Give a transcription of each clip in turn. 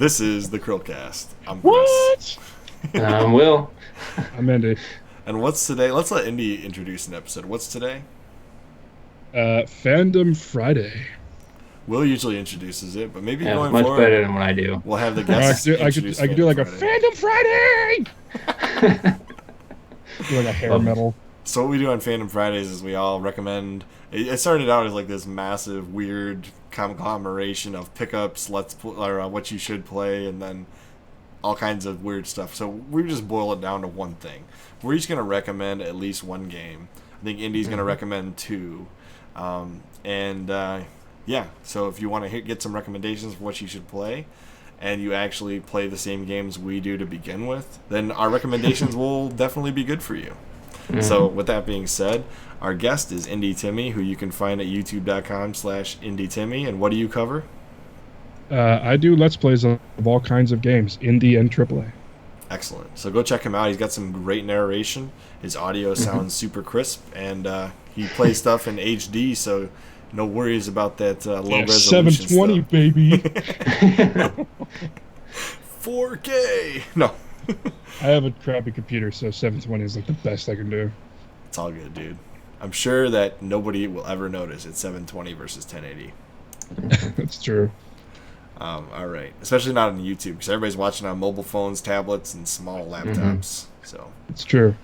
This is the CHRILLCAST. I'm What? Chris. I'm Will. I'm Andy. And what's today? Let's let Indy introduce an episode. What's today? Fandom Friday. Will usually introduces it, but maybe Yeah, going much forward, better than what I do. we'll have the I guests could do like Fandom a Fandom Friday. Do like a hair metal. So what we do on Fandom Fridays is we all recommend. It started out as like this massive, weird conglomeration of pickups, what you should play, and then all kinds of weird stuff. So we just boil it down to one thing. We're each going to recommend at least one game. I think Indy's going to recommend two. Yeah, so if you want to get some recommendations for what you should play, and you actually play the same games we do to begin with, then our recommendations will definitely be good for you. Mm-hmm. So with that being said, our guest is IndieTimmie, who you can find at youtube.com/IndieTimmie. And what do you cover? I do Let's Plays of all kinds of games, indie and AAA. Excellent. So go check him out. He's got some great narration. His audio sounds super crisp, and he plays stuff in HD, so no worries about that low resolution 720, stuff. baby. 4K. No. I have a crappy computer, so 720 is like the best I can do. It's all good, dude. I'm sure that nobody will ever notice it's 720 versus 1080. That's true. All right. Especially not on YouTube, because everybody's watching on mobile phones, tablets, and small laptops. So it's true.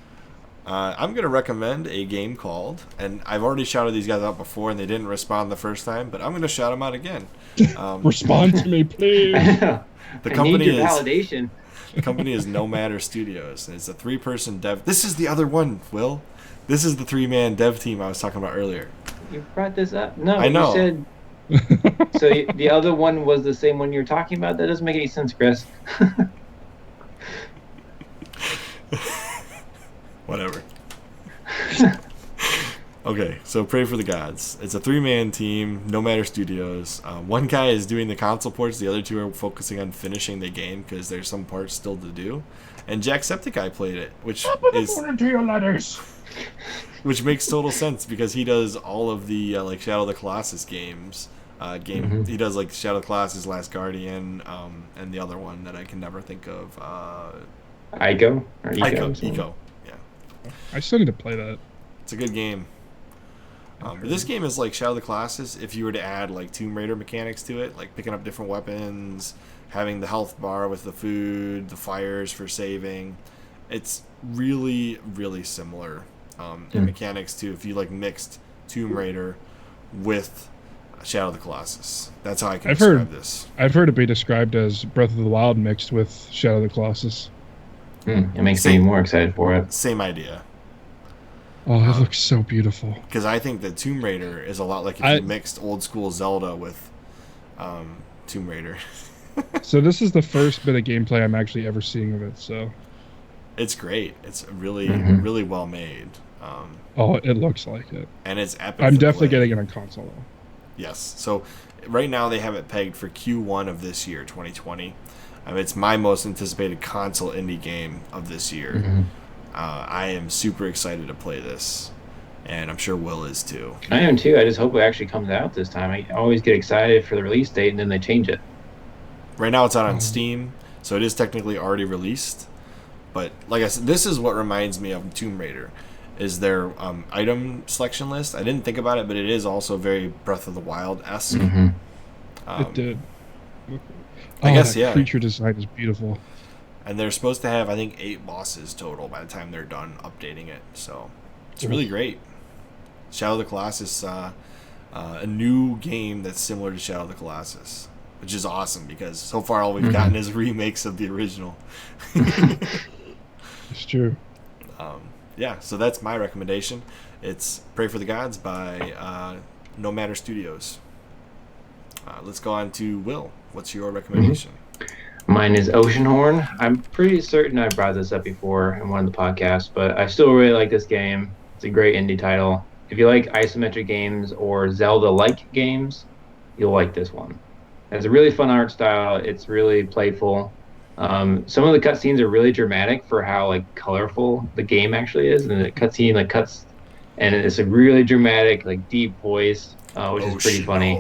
I'm going to recommend a game called, and I've already shouted these guys out before, and they didn't respond the first time, but I'm going to shout them out again. Respond to me, please. The company need your validation. The company is No Matter Studios. And it's a 3-person dev. This is the other one, Will. This is the 3-man dev team I was talking about earlier. You brought this up? No, I know. You said... So the other one was the same one you're talking about? That doesn't make any sense, Chris. Whatever. Okay, so Praey for the Gods. It's a 3-man team, No Matter Studios. One guy is doing the console ports, the other two are focusing on finishing the game because there's some parts still to do. And Jacksepticeye played it, which makes total sense because he does all of the like Shadow of the Colossus games. He does like Shadow of the Colossus, Last Guardian, and the other one that I can never think of. Ico? Ico. Yeah. I still need to play that. It's a good game. But this game is like Shadow of the Colossus if you were to add like Tomb Raider mechanics to it, like picking up different weapons, having the health bar with the food, the fires for saving. It's really, really similar in mechanics to if you like mixed Tomb Raider with Shadow of the Colossus. That's how I can describe this. I've heard it be described as Breath of the Wild mixed with Shadow of the Colossus. It makes me more excited for it. Same idea. Oh, it looks so beautiful. Because I think that Tomb Raider is a lot like if you mixed old school Zelda with Tomb Raider. So this is the first bit of gameplay I'm actually ever seeing of it. So it's great. It's really, really well made. It looks like it. And it's epic. I'm definitely getting it on console though. Yes. So right now they have it pegged for Q1 of this year, 2020. It's my most anticipated console indie game of this year. I am super excited to play this, and I'm sure Will is too. I am too. I just hope it actually comes out this time. I always get excited for the release date, and then they change it. Right now it's out on Steam, so it is technically already released. But like I said, this is what reminds me of Tomb Raider, is their item selection list. I didn't think about it, but it is also very Breath of the Wild-esque. It did. I guess, yeah. Creature design is beautiful. And they're supposed to have, I think, 8 bosses total by the time they're done updating it. So it's really great. Shadow of the Colossus, a new game that's similar to Shadow of the Colossus, which is awesome because so far all we've gotten is remakes of the original. It's true. Yeah, so that's my recommendation. It's Praey for the Gods by No Matter Studios. Let's go on to Will. What's your recommendation? Mine is Oceanhorn. I'm pretty certain I brought this up before in one of the podcasts, but I still really like this game. It's a great indie title. If you like isometric games or Zelda-like games, you'll like this one. It has a really fun art style. It's really playful. Some of the cutscenes are really dramatic for how like colorful the game actually is, and the cutscene like cuts, and it's a really dramatic, like deep voice, which is pretty funny.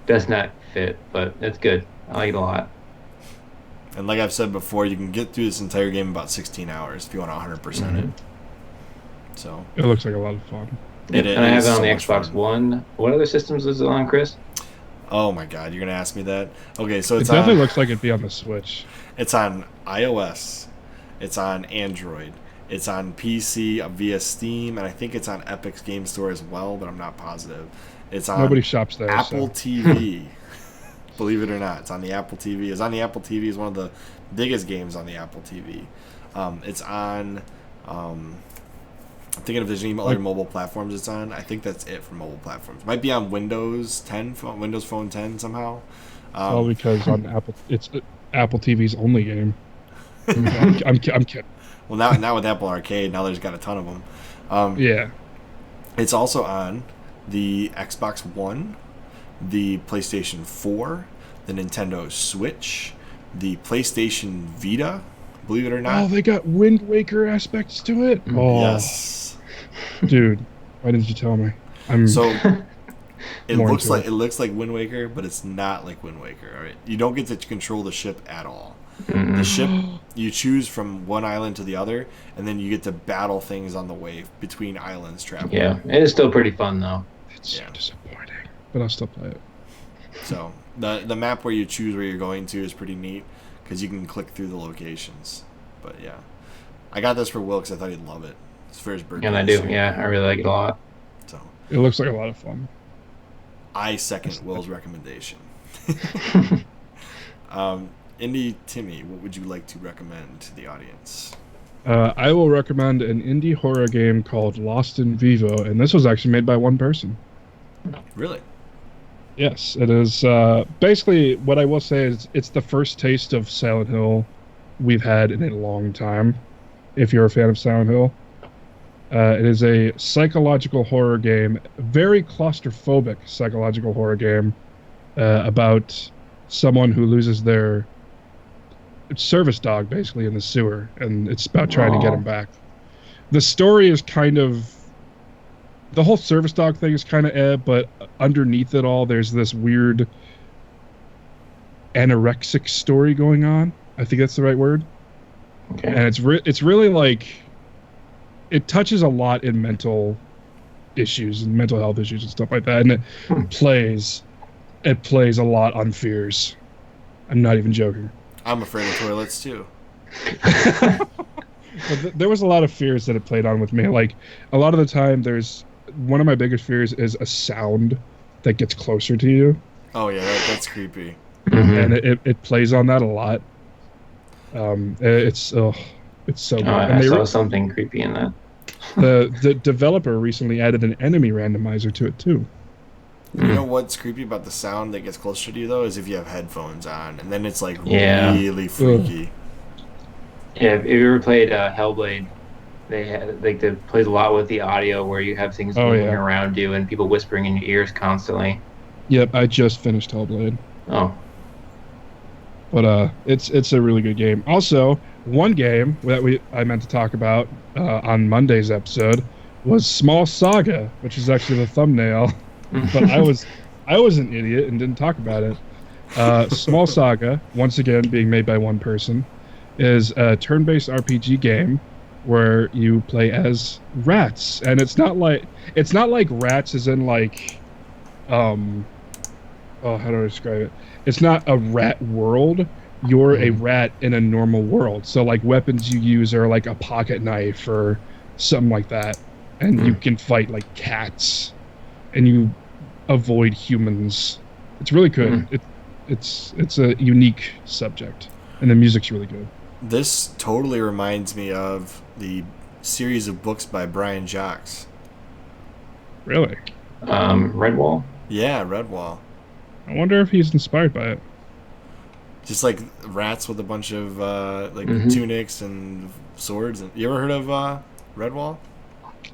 Does not fit, but it's good. I like it a lot. And like I've said before, you can get through this entire game in about 16 hours if you want to 100% it. So It looks like a lot of fun. And I have it on the Xbox One. What other systems is it on, Chris? Oh my God, you're gonna ask me that? Okay, so it definitely looks like it'd be on the Switch. It's on iOS, it's on Android, it's on PC via Steam, and I think it's on Epic's Game Store as well, but I'm not positive. It's on Nobody shops there. Apple TV. Believe it or not, it's on the Apple TV. It's on the Apple TV. It's one of the biggest games on the Apple TV. It's on. I'm thinking if there's any other mobile platforms it's on. I think that's it for mobile platforms. Might be on Windows 10, Windows Phone 10 somehow. Well, because on Apple, it's Apple TV's only game. I'm kidding. Well, now with Apple Arcade, now there's got a ton of them. Yeah. It's also on the Xbox One, the PlayStation 4, the Nintendo Switch, the PlayStation Vita, believe it or not. Oh, they got Wind Waker aspects to it? Oh. Yes. Dude, why didn't you tell me? It looks like Wind Waker, but it's not like Wind Waker, all right? You don't get to control the ship at all. The ship, you choose from one island to the other, and then you get to battle things on the way between islands traveling. Yeah, it is still pretty fun, though. It's so disappointing, but I'll still play it. So the map where you choose where you're going to is pretty neat because you can click through the locations. But yeah, I got this for Will because I thought he'd love it. It's for his birthday. And I do. Yeah, I really like it a lot. So it looks like a lot of fun. I second Will's recommendation. IndieTimmie, what would you like to recommend to the audience? I will recommend an indie horror game called Lost in Vivo, and this was actually made by one person. Really? Yes, it is. Basically, what I will say is it's the first taste of Silent Hill we've had in a long time, if you're a fan of Silent Hill. It is a psychological horror game, very claustrophobic psychological horror game about someone who loses their service dog, basically, in the sewer, and it's about trying to get him back. The story is kind of... The whole service dog thing is kind of but underneath it all, there's this weird anorexic story going on. I think that's the right word. Okay. And it's really like... It touches a lot in mental issues and mental health issues and stuff like that, and it plays a lot on fears. I'm not even joking. I'm afraid of toilets too. But there was a lot of fears that it played on with me. Like, a lot of the time, one of my biggest fears is a sound that gets closer to you. Oh yeah, that's creepy. And it plays on that a lot. It's so good. I saw something creepy in that. The developer recently added an enemy randomizer to it too. You know what's creepy about the sound that gets closer to you though is if you have headphones on, and then it's like really freaky. Yeah, if you ever played Hellblade, they plays a lot with the audio where you have things moving around you and people whispering in your ears constantly. Yep, I just finished Hellblade. Oh. But it's a really good game. Also, one game that I meant to talk about on Monday's episode was Small Saga, which is actually the thumbnail. But I was an idiot and didn't talk about it. Small Saga, once again being made by one person, is a turn-based RPG game where you play as rats, and it's not like rats as in like, how do I describe it? It's not a rat world. You're a rat in a normal world. So like weapons you use are like a pocket knife or something like that, and you can fight like cats, and you avoid humans. It's really good. It's a unique subject, and the music's really good. This totally reminds me of the series of books by Brian Jacques. Really? Redwall? Yeah, Redwall. I wonder if he's inspired by it. Just like rats with a bunch of tunics and swords. And you ever heard of Redwall?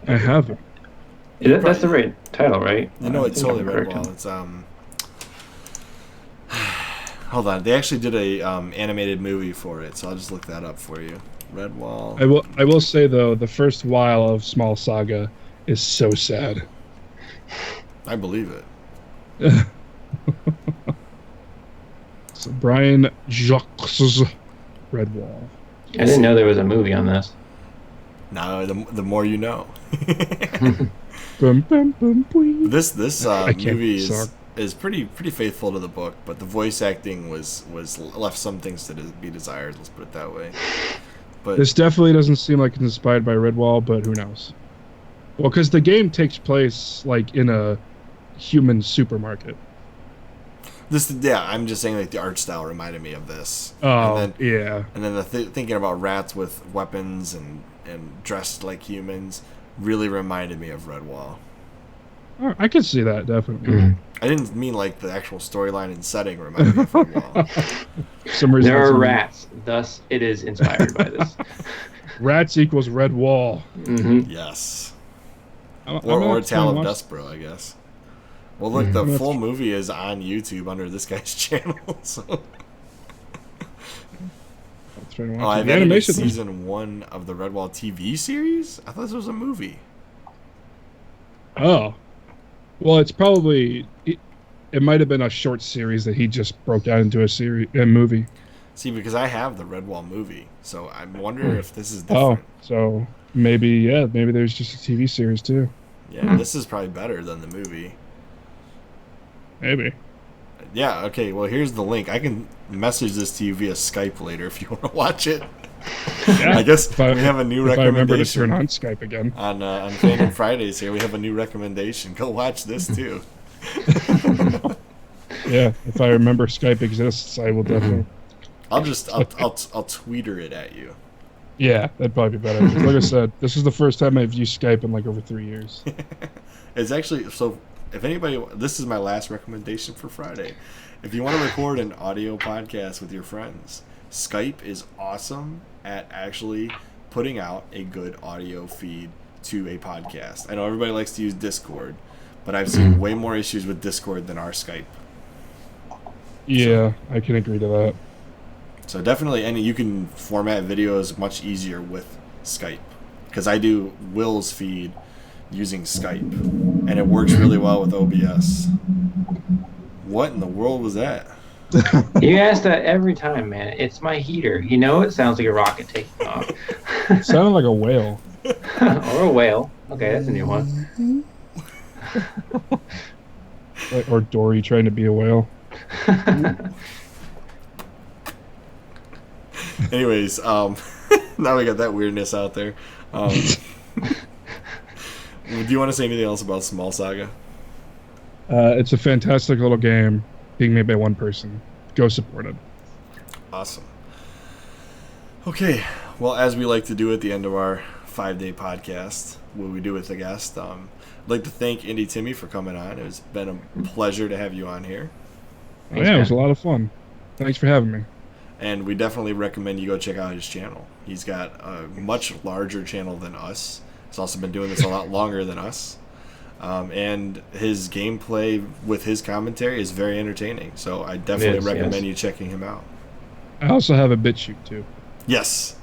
I haven't. That's the right title, right? You know, it's totally Redwall. It's hold on. They actually did a animated movie for it, so I'll just look that up for you. Redwall. I will say though, the first while of Small Saga is so sad. I believe it. So Brian Jacques Redwall. I didn't know there was a movie on this. No, the more you know. Bum, bum, bum, boing. This movie suck. is pretty faithful to the book, but the voice acting was left some things to be desired. Let's put it that way. But This definitely doesn't seem like it's inspired by Redwall, but who knows? Well, because the game takes place like in a human supermarket. I'm just saying like the art style reminded me of this. Oh, and then, yeah. And then thinking about rats with weapons and dressed like humans really reminded me of Redwall. Oh, I can see that, definitely. Mm. I didn't mean like the actual storyline and setting reminded me of Redwall. For some reason, There it's are in- rats, thus it is inspired by this. Rats equals Redwall. Mm-hmm. Yes. I'm Or gonna Tale of watch- Despero, I guess. Well, look, the Mhm. full movie is on YouTube under this guy's channel. So. I'll try to watch Oh, it. I've The edited animation. season 1 of the Redwall TV series? I thought this was a movie. Oh, well, it's probably it might have been a short series that he just broke out into a movie. See, because I have the Redwall movie, so I'm wondering if this is Oh, different. so maybe there's just a TV series too. Yeah, this is probably better than the movie. Maybe. Yeah, okay, well, here's the link. I can message this to you via Skype later if you want to watch it. Yeah, I guess if I- we have a new If I remember to recommendation turn on Skype again. on Fandom Fridays here. We have a new recommendation. Go watch this, too. Yeah, if I remember Skype exists, I will definitely. I'll tweeter it at you. Yeah, that'd probably be better. Like I said, this is the first time I've used Skype in like over 3 years. It's actually, so if anybody, this is my last recommendation for Friday. If you want to record an audio podcast with your friends, Skype is awesome at actually putting out a good audio feed to a podcast. I know everybody likes to use Discord, but I've seen way more issues with Discord than our Skype. Yeah, I can agree to that. So definitely, and you can format videos much easier with Skype. Because I do Will's feed using Skype, and it works really well with OBS. What in the world was that? You ask that every time, man. It's my heater. You know it sounds like a rocket taking off. It sounded like a whale. Or a whale. Okay, that's a new one. Or Dory trying to be a whale. Anyways, now we got that weirdness out there. Do you want to say anything else about Small Saga? It's a fantastic little game being made by one person. Go support it. Awesome. Okay, well, as we like to do at the end of our 5-day podcast, what we do with the guest, I'd like to thank IndieTimmie for coming on. It's been a pleasure to have you on here. Oh, yeah, it was a lot of fun. Thanks for having me. And we definitely recommend you go check out his channel. He's got a much larger channel than us. He's also been doing this a lot longer than us. And his gameplay with his commentary is very entertaining. So I definitely recommend you checking him out. I also have a BitChute too. Yes.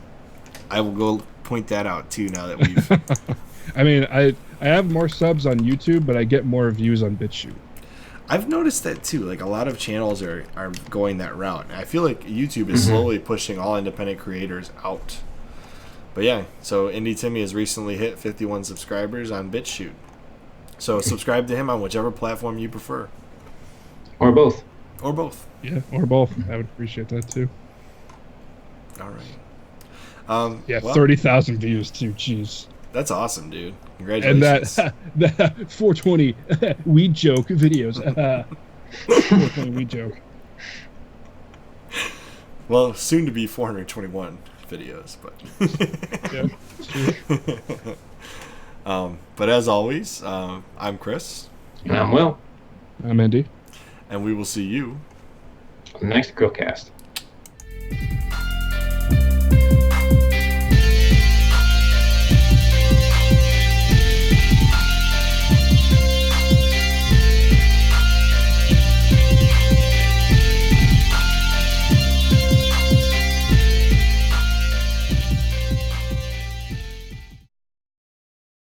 I will go point that out too now that we've... I mean, I have more subs on YouTube, but I get more views on BitChute. I've noticed that too. Like a lot of channels are going that route. I feel like YouTube is slowly pushing all independent creators out. But yeah, so IndieTimmie has recently hit 51 subscribers on BitChute. So subscribe to him on whichever platform you prefer. Or both. Or both. Yeah, or both. I would appreciate that too. All right. Yeah, well, 30,000 views too. Jeez. That's awesome, dude. And Congratulations. that 420 weed joke videos. 420 weed joke. Well, soon to be 421 videos, but Yeah, it's true. but as always, I'm Chris, And I'm Will. I'm Andy. and we will see you On the next CHRILLCAST.